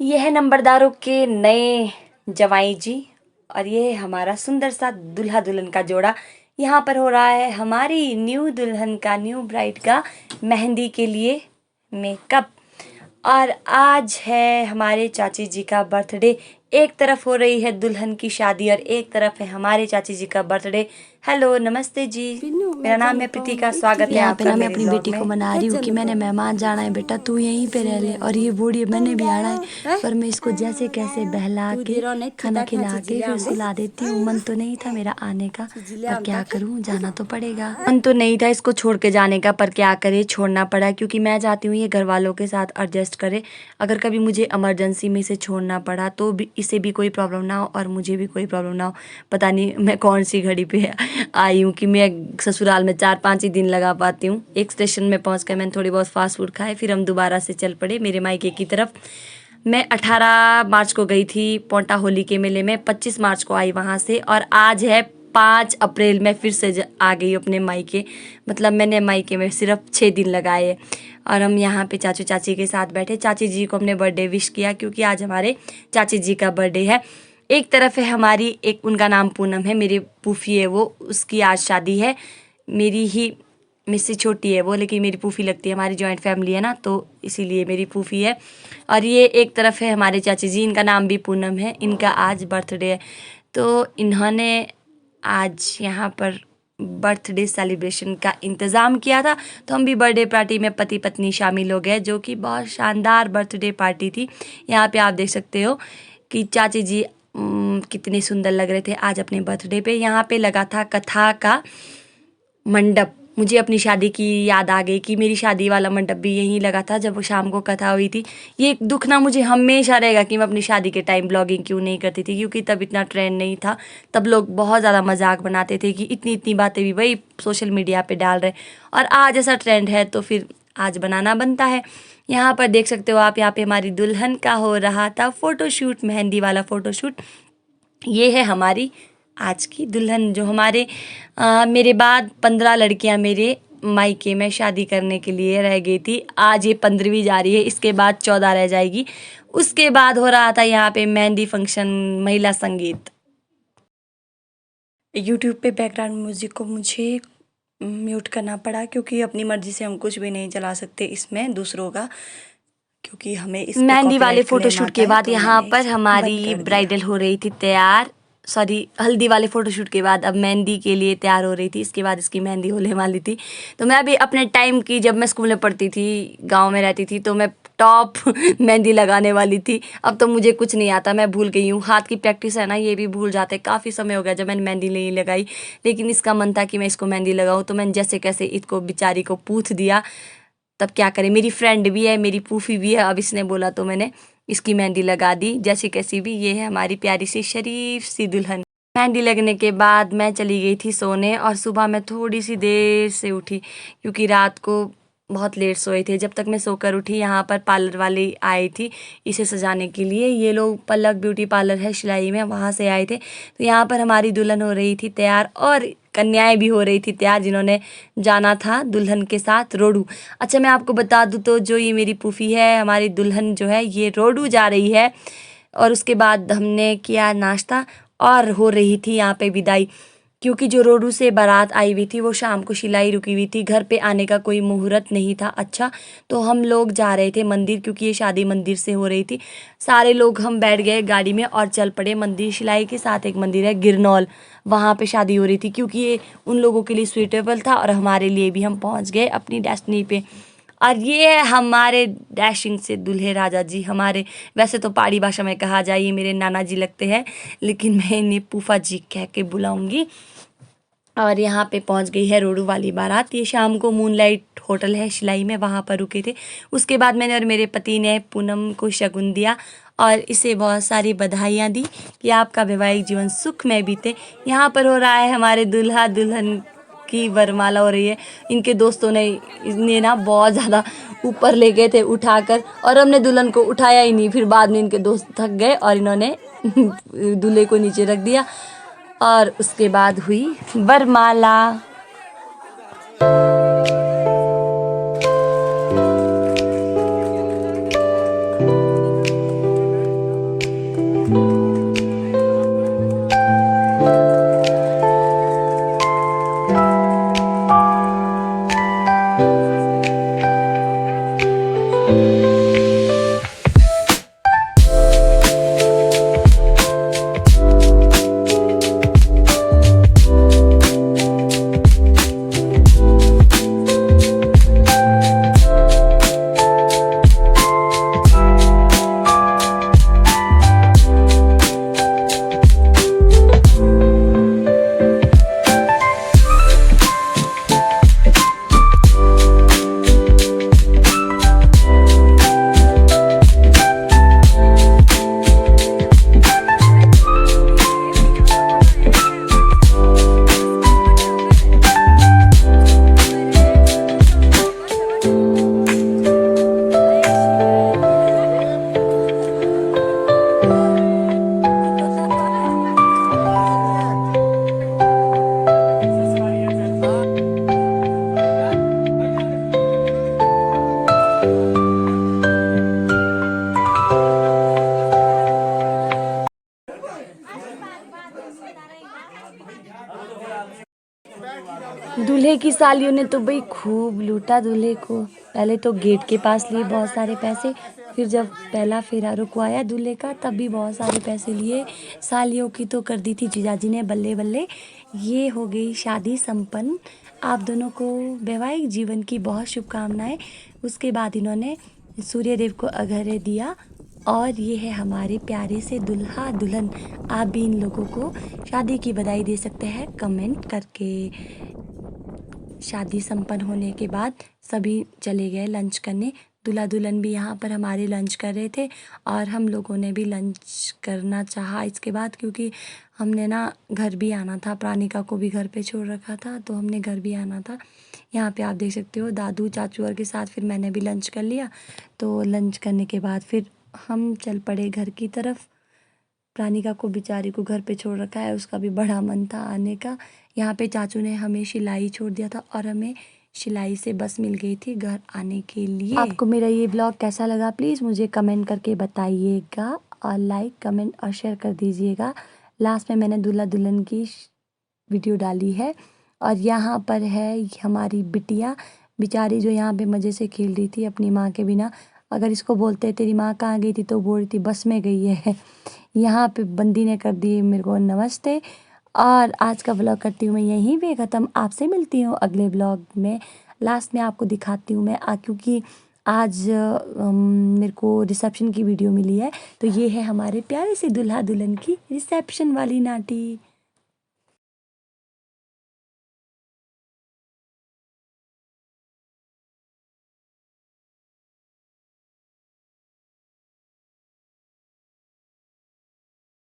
ये है नंबरदारों के नए जवाई जी और ये है हमारा सुंदर सा दूल्हा दुल्हन का जोड़ा। यहाँ पर हो रहा है हमारी न्यू दुल्हन का, न्यू ब्राइड का मेहंदी के लिए मेकअप। और आज है हमारे चाची जी का बर्थडे। एक तरफ हो रही है दुल्हन की शादी और एक तरफ है हमारे चाची जी का बर्थडे। हेलो, नमस्ते जी, मेरा नाम है प्रीतिका, स्वागत है यहाँ पे आपका ना मैं मेरे अपनी ब्लॉग बेटी में। को मना रही हूँ कि मैंने मेहमान जाना है बेटा, तू यहीं पे रह ले। और ये बूढ़ी मैंने भी आना है, पर मैं इसको जैसे कैसे बहला के खाना खिला के फिर सुला देती हूँ। मन तो नहीं था मेरा आने का, पर क्या करूँ, जाना तो पड़ेगा। मन तो नहीं था इसको छोड़ के जाने का, पर क्या करे, छोड़ना पड़ा क्योंकि मैं चाहती हूँ ये घर वालों के साथ एडजस्ट करे। अगर कभी मुझे इमरजेंसी में इसे छोड़ना पड़ा तो भी इसे भी कोई प्रॉब्लम ना हो और मुझे भी कोई प्रॉब्लम ना हो। पता नहीं मैं कौन सी घड़ी पे आई हूँ कि मैं ससुराल में 4-5 ही दिन लगा पाती हूँ। एक स्टेशन में पहुँच कर मैंने थोड़ी बहुत फास्ट फूड खाए, फिर हम दोबारा से चल पड़े मेरे मायके की तरफ। मैं 18 मार्च को गई थी पोंटा होली के मेले में, 25 मार्च को आई वहाँ से, और आज है 5 अप्रैल में फिर से आ गई अपने मायके। मतलब मैंने मायके में सिर्फ 6 दिन लगाए। और हम यहाँ पे चाचू चाची के साथ बैठे। चाची जी को हमने बर्थडे विश किया क्योंकि आज हमारे चाची जी का बर्थडे है। एक तरफ है हमारी, एक उनका नाम पूनम है, मेरी फूफी है वो, उसकी आज शादी है। मेरी ही मुझसे छोटी है वो, लेकिन मेरी फूफी लगती है, हमारी जॉइंट फैमिली है ना, तो इसीलिए मेरी फूफी है। और ये एक तरफ है हमारे चाची जी, इनका नाम भी पूनम है, इनका आज बर्थडे है। तो इन्होंने आज यहाँ पर बर्थडे सेलिब्रेशन का इंतज़ाम किया था, तो हम भी बर्थडे पार्टी में पति पत्नी शामिल हो गए, जो कि बहुत शानदार बर्थडे पार्टी थी। यहाँ पे आप देख सकते हो कि चाची जी कितने सुंदर लग रहे थे आज अपने बर्थडे पे। यहाँ पे लगा था कथा का मंडप। मुझे अपनी शादी की याद आ गई कि मेरी शादी वाला मंडप भी यहीं लगा था जब शाम को कथा हुई थी। ये एक दुख ना मुझे हमेशा रहेगा कि मैं अपनी शादी के टाइम ब्लॉगिंग क्यों नहीं करती थी, क्योंकि तब इतना ट्रेंड नहीं था। तब लोग बहुत ज़्यादा मजाक बनाते थे कि इतनी इतनी बातें भी वही सोशल मीडिया पे डाल रहे, और आज ऐसा ट्रेंड है तो फिर आज बनाना बनता है। यहाँ पर देख सकते हो आप, यहाँ पे हमारी दुल्हन का हो रहा था फ़ोटोशूट, मेहंदी वाला फ़ोटोशूट। ये है हमारी आज की दुल्हन, जो हमारे मेरे बाद 15 लड़कियां मेरे मायके में शादी करने के लिए रह गई थी। आज ये 15वीं जा रही है, इसके बाद 14 रह जाएगी। उसके बाद हो रहा था यहाँ पे मेहंदी फंक्शन, महिला संगीत। यूट्यूब पे बैकग्राउंड म्यूजिक को मुझे म्यूट करना पड़ा क्योंकि अपनी मर्जी से हम कुछ भी नहीं चला सकते इसमें दूसरों का, क्योंकि हमें इस मेहंदी वाले फोटोशूट के बाद यहाँ पर हमारी ब्राइडल हो रही थी तैयार। सॉरी, हल्दी वाले फोटोशूट के बाद अब मेहंदी के लिए तैयार हो रही थी। इसके बाद इसकी मेहंदी होने वाली थी। तो मैं अभी अपने टाइम की, जब मैं स्कूल में पढ़ती थी, गांव में रहती थी, तो मैं टॉप मेहंदी लगाने वाली थी। अब तो मुझे कुछ नहीं आता, मैं भूल गई हूँ। हाथ की प्रैक्टिस है ना, ये भी भूल जाते। काफ़ी समय हो गया जब मैंने मेहंदी नहीं लगाई, लेकिन इसका मन था कि मैं इसको मेहंदी लगाऊँ, तो मैंने जैसे कैसे इसको बेचारी को पूछ दिया। तब क्या करें, मेरी फ्रेंड भी है, मेरी फूफी भी है, अब इसने बोला तो मैंने इसकी मेहंदी लगा दी जैसी कैसी भी। ये है हमारी प्यारी सी शरीफ सी दुल्हन। मेहंदी लगने के बाद मैं चली गई थी सोने, और सुबह मैं थोड़ी सी देर से उठी क्योंकि रात को बहुत लेट सोए थे। जब तक मैं सोकर उठी, यहाँ पर पार्लर वाली आई थी इसे सजाने के लिए। ये लोग पलक ब्यूटी पार्लर है शिलाई में, वहाँ से आए थे। तो यहाँ पर हमारी दुल्हन हो रही थी तैयार, और कन्याएं भी हो रही थी तैयार, जिन्होंने जाना था दुल्हन के साथ रोडू। अच्छा, मैं आपको बता दूँ तो जो ये मेरी फूफी है, हमारी दुल्हन जो है, ये रोडू जा रही है। और उसके बाद हमने किया नाश्ता और हो रही थी यहाँ पे विदाई, क्योंकि जो रोडू से बारात आई हुई थी वो शाम को शिलाई रुकी हुई थी, घर पे आने का कोई मुहूर्त नहीं था। अच्छा, तो हम लोग जा रहे थे मंदिर, क्योंकि ये शादी मंदिर से हो रही थी। सारे लोग हम बैठ गए गाड़ी में और चल पड़े मंदिर। शिलाई के साथ एक मंदिर है गिरनौल, वहाँ पे शादी हो रही थी, क्योंकि ये उन लोगों के लिए सुइटेबल था और हमारे लिए भी। हम पहुँच गए अपनी डेस्टिनी पे। और ये है हमारे डैशिंग से दूल्हे राजा जी हमारे। वैसे तो पहाड़ी भाषा में कहा जाए ये मेरे नाना जी लगते हैं, लेकिन मैं इन्हें फूफा जी कह के बुलाऊंगी। और यहाँ पे पहुँच गई है रोडू वाली बारात। ये शाम को मूनलाइट होटल है शिलाई में, वहाँ पर रुके थे। उसके बाद मैंने और मेरे पति ने पूनम को शगुन दिया और इसे बहुत सारी बधाइयाँ दी कि आपका वैवाहिक जीवन सुख में बीते। यहाँ पर हो रहा है हमारे दूल्हा दुल्हन की वरमाला हो रही है। इनके दोस्तों ने इन्हें ना बहुत ज़्यादा ऊपर ले गए थे उठाकर, और हमने दुल्हन को उठाया ही नहीं। फिर बाद में इनके दोस्त थक गए और इन्होंने दूल्हे को नीचे रख दिया, और उसके बाद हुई वरमाला। दूल्हे की सालियों ने तो भाई खूब लूटा दूल्हे को। पहले तो गेट के पास लिए बहुत सारे पैसे, फिर जब पहला फेरा रुकवाया दूल्हे का तब भी बहुत सारे पैसे लिए। सालियों की तो कर दी थी जीजाजी ने बल्ले बल्ले। ये हो गई शादी संपन्न। आप दोनों को वैवाहिक जीवन की बहुत शुभकामनाएं। उसके बाद इन्होंने सूर्यदेव को अर्घ्य दिया और ये है हमारे प्यारे से दुल्हा दुल्हन। आप भी इन लोगों को शादी की बधाई दे सकते हैं कमेंट करके। शादी संपन्न होने के बाद सभी चले गए लंच करने। दूल्हा दुल्हन भी यहाँ पर हमारे लंच कर रहे थे और हम लोगों ने भी लंच करना चाहा इसके बाद, क्योंकि हमने ना घर भी आना था। प्राणिका को भी घर पे छोड़ रखा था तो हमने घर भी आना था। यहाँ पे आप देख सकते हो दादू चाचू और के साथ फिर मैंने भी लंच कर लिया। तो लंच करने के बाद फिर हम चल पड़े घर की तरफ। प्राणिका को बेचारी को घर पे छोड़ रखा है, उसका भी बड़ा मन था आने का। यहाँ पे चाचू ने हमें शिलाई छोड़ दिया था और हमें शिलाई से बस मिल गई थी घर आने के लिए। आपको मेरा ये ब्लॉग कैसा लगा प्लीज़ मुझे कमेंट करके बताइएगा और लाइक कमेंट और शेयर कर दीजिएगा। लास्ट में मैंने दूल्हा दुल्हन की वीडियो डाली है और यहाँ पर है हमारी बिटिया बेचारी जो यहाँ पे मज़े से खेल रही थी अपनी माँ के बिना। अगर इसको बोलते तेरी माँ कहाँ गई थी तो बोल रही थी बस में गई है। यहाँ पे बंदी ने कर दी मेरे को नमस्ते। और आज का व्लॉग करती हूँ मैं यहीं पे ख़त्म। आपसे मिलती हूँ अगले व्लॉग में। लास्ट में आपको दिखाती हूँ मैं क्योंकि आज मेरे को रिसेप्शन की वीडियो मिली है। तो ये है हमारे प्यारे से दूल्हा दुल्हन की रिसेप्शन वाली नाटी।